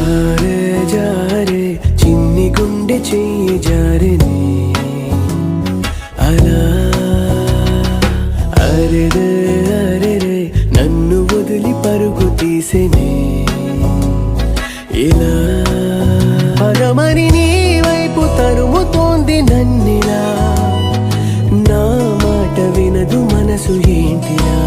జారే జారే చిన్ని గుండె చెయ్యి జారినే అలా అరెరే అరెరే నన్ను వదిలి పరుగు తీసెనే ఇలా పగమని నీ వైపు తరుముతోంది నన్నిలా నా మాట వినదు మనసు ఏంటిలా